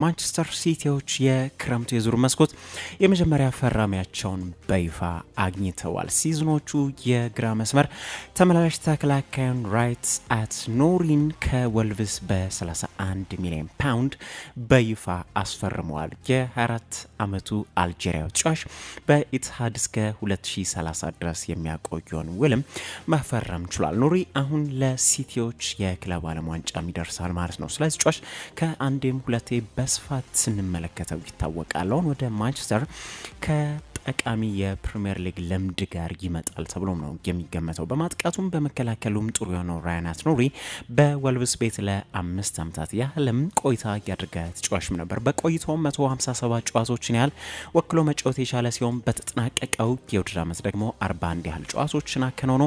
ማንቸስተር ሲቲዎች የክረምቱ የዙር መስኮት የመጀመሪያ ፈራሚያቸውን በይፋ አግኝተዋል። ሲዝኖቹ የግራ መስመር ተመላላሽ ተከላካዩን ራይት አት ኖሪን ከወልቭስ በ31 ሚሊዮን ፓውንድ በይፋ አስፈርመዋል። የ24 ዓመቱ አልጄሪያዊ ተጫዋች በኢትሃድ እስከ 2030 ድረስ የሚያቆየውን ውልም መፈረም ችሏል። ኖሪ አሁን ለሲቲዎች የክለብ ዓለም ዋንጫ ይደርሳል ማለት ነው። ስለዚህ ተጫዋች ከአንዴም ሁለቴ በስፋት ስንመለከተው ይታወቃል። አሁን ወደ ማንቸስተር ጠቃሚ የፕሪሚየር ሊግ ልምድ ጋር ይመጣል ተብሎ ነው የሚገመተው። በማጥቃቱም በመከላከሉም ጥሩ የሆነው ራያን አትኖሪ በወልቭስ ቤት ለ5 ዓመታት ያህልም ቆይታ ያደረገ ተጫዋችም ነበር። በቆይታው 157 ጨዋታዎችን ያህል ወክሎ መጫወት የቻለ ሲሆን በተጠናቀቀው የውድድር ዓመት ደግሞ 41 ያህል ጨዋታዎችን አከናውኖ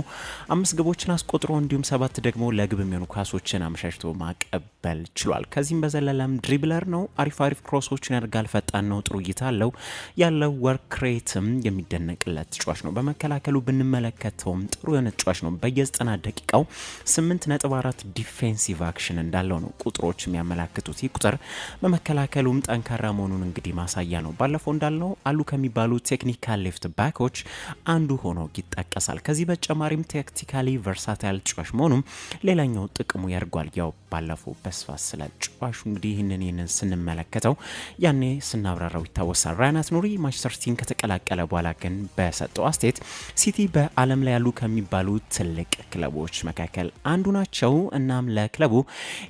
5 ግቦችን አስቆጥሮ እንዲሁም 7 ደግሞ ለግብ የሚሆኑ ኳሶችን አመሻሽቶ ማቀበል ችሏል። ከዚህም በዘለለም ድሪብለር ነው። አሪፍ ክሮሶችን ያደርጋል። ፈጣን ነው። ጥሩ እይታ አለው። ያለው ወርክ ሬት የሚደነቅለት ተጫዋች ነው። በመከላከሉ ብንመለከተውም ጥሩ የሆነ ተጫዋች ነው። በየ90 ደቂቃው 8.4 ዲፌንሲቭ አክሽን እንዳለው ነው ቁጥሮች የሚያመላክቱት። ይህ ቁጥር በመከላከሉም ጠንካራ መሆኑን እንግዲህ ማሳያ ነው። ባለፈው እንዳልነው አሉ ከሚባሉ ቴክኒካል ሌፍት ባኮች አንዱ ሆኖ ይጠቀሳል። ከዚህ በተጨማሪም ታክቲካሊ ቨርሳታይል ተጫዋች መሆኑም ሌላኛው ጥቅሙ ያርጓል። ያው ባለፈው በስፋት ስለ ተጫዋቹ እንግዲህ ይህንን ስንመለከተው ያኔ ስናብራራው ይታወሳል። ራያን አትኖሪ ማንቸስተር ሲቲን ከተቀላቀለ በኋላ ግን በሰጠው አስተያየት ሲቲ በዓለም ላይ ያሉ ከሚባሉ ትልቅ ክለቦች መካከል አንዱ ናቸው። እናም ለክለቡ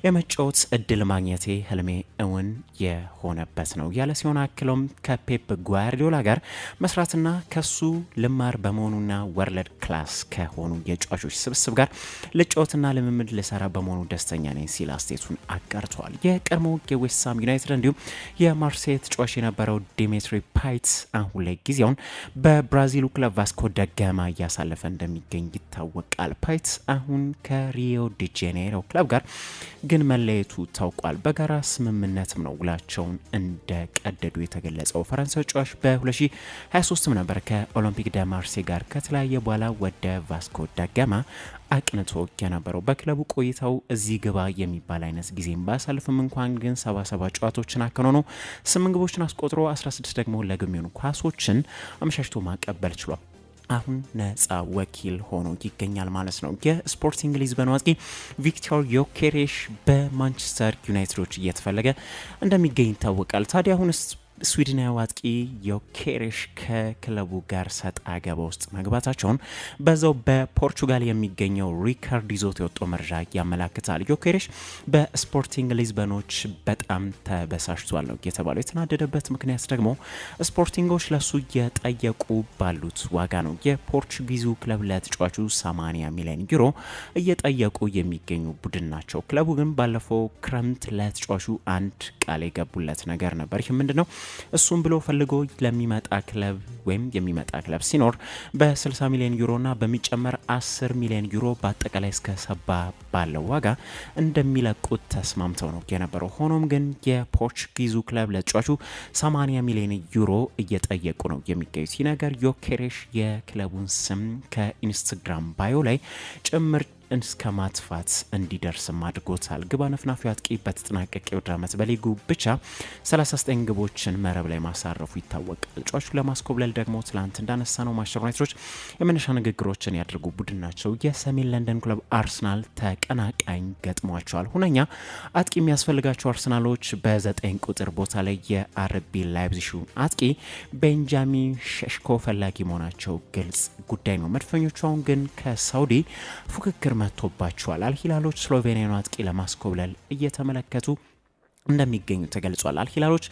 የመጫወት እድል ማግኘቴ ህልሜ እውን የሆነበት ነው ያለ ሲሆን አክሎም ከፔፕ ጓርዲዮላ ጋር መስራትና ከሱ ልማር በመሆኑና ወርልድ ክላስ ከሆኑ የጫዋቾች ስብስብ ጋር ልጫወትና ልምምድ ልሰራ በመሆኑ ደስተኛ ነኝ ሲል አስተያየቱን አጋርተዋል። የቀድሞ የዌስትሃም ዩናይትድ እንዲሁም የማርሴይ ተጫዋች የነበረው ዲሜትሪ ፓይት አሁን ላይ ጊዜውን በብራዚሉ ክለብ ቫስኮ ደጋማ እያሳለፈ እንደሚገኝ ይታወቃል። ፓይት አሁን ከሪዮ ዲ ጄኔሮ ክለብ ጋር ግን መለየቱ ታውቋል። በጋራ ስምምነትም ነው ውላቸውን እንደቀደዱ የተገለጸው። ፈረንሳዊ ተጫዋች በ2023 ነበር ከኦሎምፒክ ደ ማርሴይ ጋር ከተለያየ በኋላ ወደ ቫስኮ ደጋማ አቅንቶ የነበረው። በክለቡ ቆይታው እዚህ ግባ የሚባል አይነት ጊዜም ባሳልፍም እንኳን ግን 77 ጨዋታዎችን አከናውኖ 8 ግቦችን አስቆጥሮ 16 ደግሞ ለግብ የሚሆኑ ኳሶችን አመሻሽቶ ማቀበል ችሏል። አሁን ነፃ ወኪል ሆኖ ይገኛል ማለት ነው። የስፖርቲንግ ሊዝበን አጥቂ ቪክቶር ዮኬሬሽ በማንቸስተር ዩናይትዶች እየተፈለገ እንደሚገኝ ይታወቃል። ታዲያ አሁን ስዊድናዊ አጥቂ ዮኬሬሽ ከክለቡ ጋር ሰጣ ገባ ውስጥ መግባታቸውን በዛው በፖርቹጋል የሚገኘው ሪካርድ ይዞት የወጣው መረጃ ያመላክታል። ዮኬሬሽ በስፖርቲንግ ሊዝበኖች በጣም ተበሳጭቷል ነው የተባለው። የተናደደበት ምክንያት ደግሞ ስፖርቲንጎች ለሱ እየጠየቁ ባሉት ዋጋ ነው። የፖርቹጊዙ ክለብ ለተጫዋቹ 80 ሚሊዮን ዩሮ እየጠየቁ የሚገኙ ቡድን ናቸው። ክለቡ ግን ባለፈው ክረምት ለተጫዋቹ አንድ ቃል የገቡለት ነገር ነበር። ይህ ምንድነው? እሱም ብሎ ፈልጎ ለሚመጣ ክለብ ወይም የሚመጣ ክለብ ሲኖር በ60 ሚሊዮን ዩሮና በሚጨመር 10 ሚሊዮን ዩሮ በአጠቃላይ እስከ 70 ባለው ዋጋ እንደሚለቁት ተስማምተው ነው የነበረው። ሆኖም ግን የፖርቹጊዙ ክለብ ለተጫዋቹ 80 ሚሊዮን ዩሮ እየጠየቁ ነው የሚገኙት። ይህ ነገር ዮኬሬሽ የክለቡን ስም ከኢንስታግራም ባዮ ላይ ጭምር እስከ ማጥፋት እንዲደርስም አድርጎታል። ግብ አነፍናፊው አጥቂ በተጠናቀቀ የውድድር ዓመት በሊጉ ብቻ 39 ግቦችን መረብ ላይ ማሳረፉ ይታወቃል። ተጫዋቹ ለማስኮብለል ደግሞ ትላንት እንዳነሳ ነው ማንቸስተር ዩናይትዶች የመነሻ ንግግሮችን ያደርጉ ቡድን ናቸው። የሰሜን ለንደን ክለብ አርሰናል ተቀናቃኝ ገጥሟቸዋል። ሁነኛ አጥቂ የሚያስፈልጋቸው አርሰናሎች በ9 ቁጥር ቦታ ላይ የአርቢ ላይፕዚግ አጥቂ ቤንጃሚን ሼሽኮ ፈላጊ መሆናቸው ግልጽ ጉዳይ ነው። መድፈኞቹ አሁን ግን ከሳውዲ ፉክክር መጥቶባቸዋል። አልሂላሎች ስሎቬኒያኑ አጥቂ ለማስኮብለል እየተመለከቱ እንደሚገኙ ተገልጿል። አልሂላሎች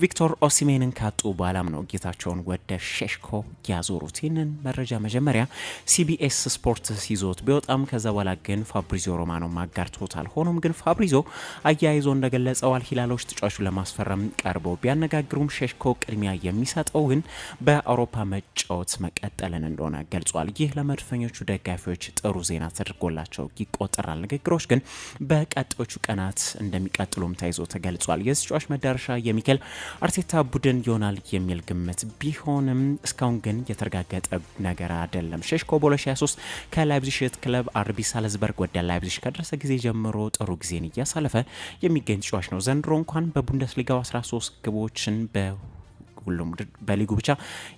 ቪክቶር ኦሲሜንን ካጡ በኋላም ነው ጌታቸውን ወደ ሼሽኮ ያዞሩት። ይህንን መረጃ መጀመሪያ ሲቢኤስ ስፖርት ይዞት ቢወጣም ከዛ በኋላ ግን ፋብሪዚዮ ሮማኖ ማጋርቶታል። ሆኖም ግን ፋብሪዚዮ አያይዞ እንደገለጸው አልሂላሎች ተጫዋቹ ለማስፈረም ቀርበው ቢያነጋግሩም ሼሽኮ ቅድሚያ የሚሰጠው ግን በአውሮፓ መጫወት መቀጠልን እንደሆነ ገልጿል። ይህ ለመድፈኞቹ ደጋፊዎች ጥሩ ዜና ተደርጎላቸው ይቆጠራል። ንግግሮች ግን በቀጣዮቹ ቀናት እንደሚቀጥሉም ተይዞ ተገልጿል። የዚህ ተጫዋች መዳረሻ የሚኬል አርቴታ ቡድን ይሆናል የሚል ግምት ቢሆንም እስካሁን ግን የተረጋገጠ ነገር አይደለም። ሼሽኮ በ2023 ከላይፕዚግ ክለብ አርቢ ሳልዝበርግ ወደ ላይፕዚግ ከደረሰ ጊዜ ጀምሮ ጥሩ ጊዜን እያሳለፈ የሚገኝ ተጫዋች ነው። ዘንድሮ እንኳን በቡንደስሊጋው 13 ግቦችን ሁሉም በሊጉ ብቻ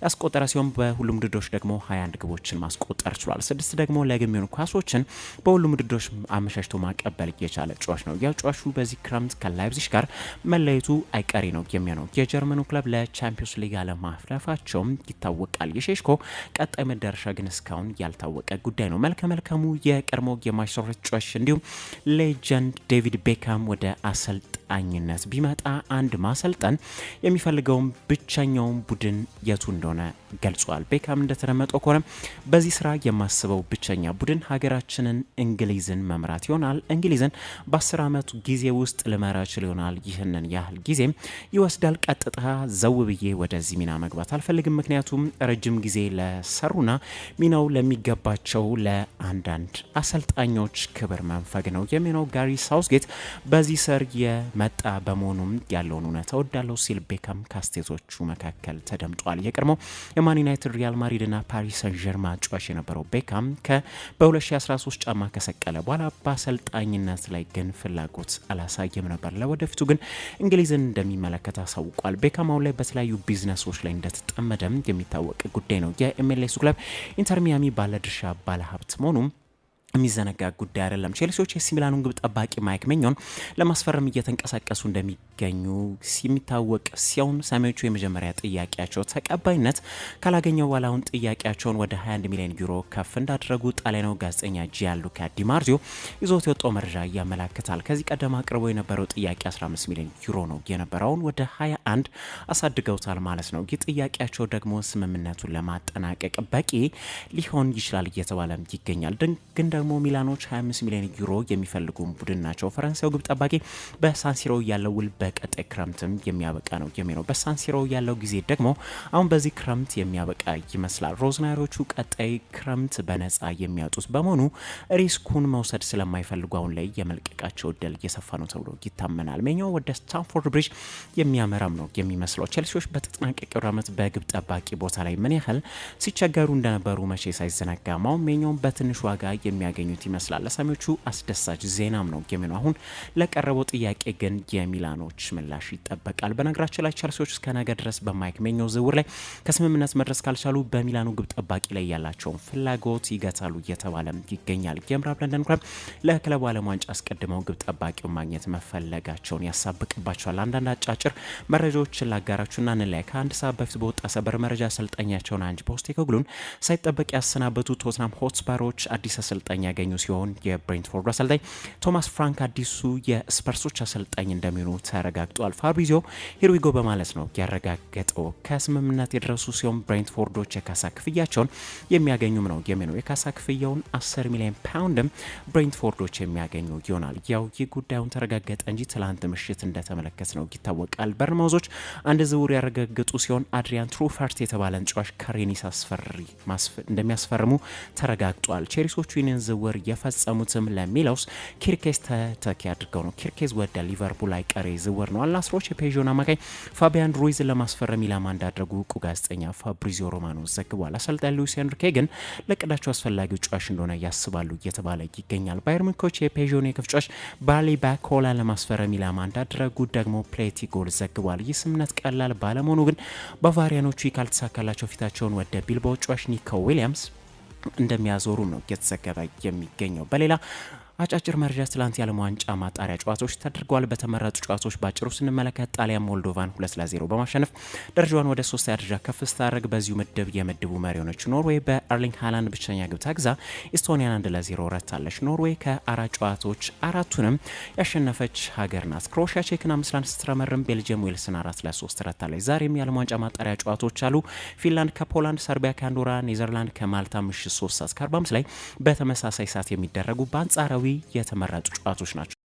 ያስቆጠረ ሲሆን በሁሉም ውድድሮች ደግሞ 21 ግቦችን ማስቆጠር ችሏል። 6 ደግሞ ለግብ የሚሆኑ ኳሶችን በሁሉም ውድድሮች አመሻሽቶ ማቀበል የቻለ ተጫዋች ነው። ያው ተጫዋቹ በዚህ ክረምት ከላይፕዚግ ጋር መለየቱ አይቀሬ ነው የሚሆነው። የጀርመኑ ክለብ ለቻምፒዮንስ ሊግ አለማለፋቸውም ይታወቃል። የሼሽኮ ቀጣይ መዳረሻ ግን እስካሁን ያልታወቀ ጉዳይ ነው። መልከሙ የቀድሞ የማንቸስተር ዩናይትድ ተጫዋች እንዲሁም ሌጀንድ ዴቪድ ቤካም ወደ አሰልጣኝነት ቢመጣ አንድ ማሰልጠን የሚፈልገውም ብቸኛውን ቡድን የቱ እንደሆነ ገልጿል። ቤካም እንደተደመጠው ከሆነ በዚህ ስራ የማስበው ብቸኛ ቡድን ሀገራችንን እንግሊዝን መምራት ይሆናል። እንግሊዝን በ10 ዓመቱ ጊዜ ውስጥ ልመራ ችል ይሆናል። ይህንን ያህል ጊዜም ይወስዳል። ቀጥታ ዘው ብዬ ወደዚህ ሚና መግባት አልፈልግም። ምክንያቱም ረጅም ጊዜ ለሰሩና ሚናው ለሚገባቸው ለአንዳንድ አሰልጣኞች ክብር መንፈግ ነው የሚሆነው። ጋሪ ሳውዝጌት በዚህ ስር የመጣ በመሆኑም ያለውን እውነት እወዳለሁ ሲል ቤካም ካስቴቶቹ መካከል ተደምጧል። የቀድሞ የማን ዩናይትድ፣ ሪያል ማድሪድና ፓሪስ ሰን ጀርማ ተጫዋች የነበረው ቤካም በ2013 ጫማ ከሰቀለ በኋላ በአሰልጣኝነት ላይ ግን ፍላጎት አላሳየም ነበር። ለወደፊቱ ግን እንግሊዝን እንደሚመለከት አሳውቋል። ቤካም አሁን ላይ በተለያዩ ቢዝነሶች ላይ እንደተጠመደም የሚታወቅ ጉዳይ ነው። የኤምኤልኤሱ ክለብ ኢንተር ሚያሚ ባለድርሻ ባለሀብት መሆኑም የሚዘነጋ ጉዳይ አይደለም። ቼልሲዎች የሲ ሚላኑን ግብ ጠባቂ ማይክ ሜኞን ለማስፈረም እየተንቀሳቀሱ እንደሚገኙ የሚታወቅ ሲሆን ሰሜዎቹ የመጀመሪያ ጥያቄያቸው ተቀባይነት ካላገኘው በኋላ አሁን ጥያቄያቸውን ወደ 21 ሚሊዮን ዩሮ ከፍ እንዳደረጉ ጣሊያናዊ ጋዜጠኛ ጂያንሉካ ዲማርዚዮ ይዞት የወጣው መረጃ ያመላክታል። ከዚህ ቀደም አቅርቦ የነበረው ጥያቄ 15 ሚሊዮን ዩሮ ነው የነበረውን ወደ 21 አሳድገውታል ማለት ነው። ይህ ጥያቄያቸው ደግሞ ስምምነቱን ለማጠናቀቅ በቂ ሊሆን ይችላል እየተባለ ይገኛል። ግን ደግሞ ሚላኖች 25 ሚሊዮን ዩሮ የሚፈልጉ ቡድን ናቸው። ፈረንሳዩ ግብ ጠባቂ በሳንሲሮ ያለው ውል በቀጣይ ክረምትም የሚያበቃ ነው የሚለው። በሳንሲሮ ያለው ጊዜ ደግሞ አሁን በዚህ ክረምት የሚያበቃ ይመስላል። ሮዝናሪዎቹ ቀጣይ ክረምት በነፃ የሚያጡት በመሆኑ ሪስኩን መውሰድ ስለማይፈልጉ አሁን ላይ የመልቀቃቸው እድል እየሰፋ ነው ተብሎ ይታመናል። ሜኞ ወደ ስታንፎርድ ብሪጅ የሚያመራም ነው የሚመስለው። ቼልሲዎች በተጠናቀቀው ዓመት በግብ ጠባቂ ቦታ ላይ ምን ያህል ሲቸገሩ እንደነበሩ መቼ ሳይዘነጋ አሁን ሜኞን በትንሽ ዋጋ የሚያገኙት ይመስላል። ለሰሚዎቹ አስደሳች ዜናም ነው የሚሆነው። አሁን ለቀረበው ጥያቄ ግን የሚላኖች ምላሽ ይጠበቃል። በነገራችን ላይ ቸልሲዎች እስከ ነገ ድረስ በማይክ ሜኞ ዝውውር ላይ ከስምምነት መድረስ ካልቻሉ በሚላኑ ግብ ጠባቂ ላይ ያላቸውን ፍላጎት ይገታሉ እየተባለ ይገኛል። የምዕራብ ለንደን ክለብ ለክለቡ ዓለም ዋንጫ አስቀድመው ግብ ጠባቂውን ማግኘት መፈለጋቸውን ያሳብቅባቸዋል። አንዳንድ አጫጭር መረጃዎችን ላጋራችሁና እንለያ። ከአንድ ሰዓት በፊት በወጣ ሰበር መረጃ አሰልጣኛቸውን አንጅ ፖስቴኮግሉን ሳይጠበቅ ያሰናበቱ ቶትናም ሆትስፐሮች አዲስ አሰልጣኝ ያገኙ ሲሆን የብሬንትፎርድ አሰልጣኝ ቶማስ ፍራንክ አዲሱ የስፐርሶች አሰልጣኝ እንደሚሆኑ ተረጋግጧል። ፋብሪዚዮ ሂርዊጎ በማለት ነው ያረጋገጠው። ከስምምነት የደረሱ ሲሆን ብሬንትፎርዶች የካሳ ክፍያቸውን የሚያገኙም ነው የሚሆነው። የካሳ ክፍያውን 10 ሚሊዮን ፓውንድም ብሬንትፎርዶች የሚያገኙ ይሆናል። ያው ይህ ጉዳዩን ተረጋገጠ እንጂ ትላንት ምሽት እንደተመለከት ነው ይታወቃል። በርንማውዞች አንድ ዝውውር ያረጋገጡ ሲሆን አድሪያን ትሩፋርት የተባለን ተጫዋች ከሬኒስ እንደሚያስፈርሙ ተረጋግጧል። ቼልሲዎቹ ይህንን ዝውውር የፈጸሙትም ለሚለውስ ኪርኬዝ ተተኪ አድርገው ነው። ኪርኬዝ ወደ ሊቨርፑል አይቀሬ ዝውውር ነው። አልናስሮች የፔዥዮን አማካኝ ፋቢያን ሩይዝን ለማስፈረም ኢላማ እንዳደረጉ እውቁ ጋዜጠኛ ፋብሪዚዮ ሮማኖ ዘግቧል። አሰልጣኝ ሉዊስ ኤንሪኬ ግን ለቅዳቸው አስፈላጊው ተጫዋች እንደሆነ ያስባሉ እየተባለ ይገኛል። ባየር ሙኒኮች የፔዥዮን የክፍ ተጫዋች ባሊ ባኮላ ለማስፈረም ኢላማ እንዳደረጉ ደግሞ ፕሌቲ ጎል ዘግቧል። ይህ ስምምነት ቀላል ባለመሆኑ ግን ባቫሪያኖቹ ካልተሳካላቸው ፊታቸውን ወደ ቢልባኦ ተጫዋች ኒኮ ዊሊያምስ እንደሚያዞሩ ነው እየተዘገበ የሚገኘው። በሌላ አጫጭር መረጃ ትላንት የዓለም ዋንጫ ማጣሪያ ጨዋታዎች ተደርገዋል። በተመረጡ ጨዋታዎች ባጭሩ ስንመለከት ጣሊያን ሞልዶቫን 2-0 በማሸነፍ ደረጃዋን ወደ 3ኛ ደረጃ ከፍ ስታደርግ በዚሁ ምድብ የምድቡ መሪ ሆነች። ኖርዌይ በአርሊንግ ሃላንድ ብቸኛ ግብ ታግዛ ኢስቶኒያን 1-0 ረታለች። ኖርዌይ ከአራት ጨዋታዎች አራቱንም ያሸነፈች ሀገር ናት። ክሮኤሺያ ቼክን 5-1 ስትረመርም ቤልጅየም ዌልስን 4-3 ረታለች። ዛሬም የዓለም ዋንጫ ማጣሪያ ጨዋታዎች አሉ። ፊንላንድ ከፖላንድ፣ ሰርቢያ ከአንዶራ፣ ኔዘርላንድ ከማልታ ምሽት 3:45 ላይ በተመሳሳይ ሰዓት የሚደረጉ በአንጻራዊ የተመረጡ ጨዋታዎች ናቸው።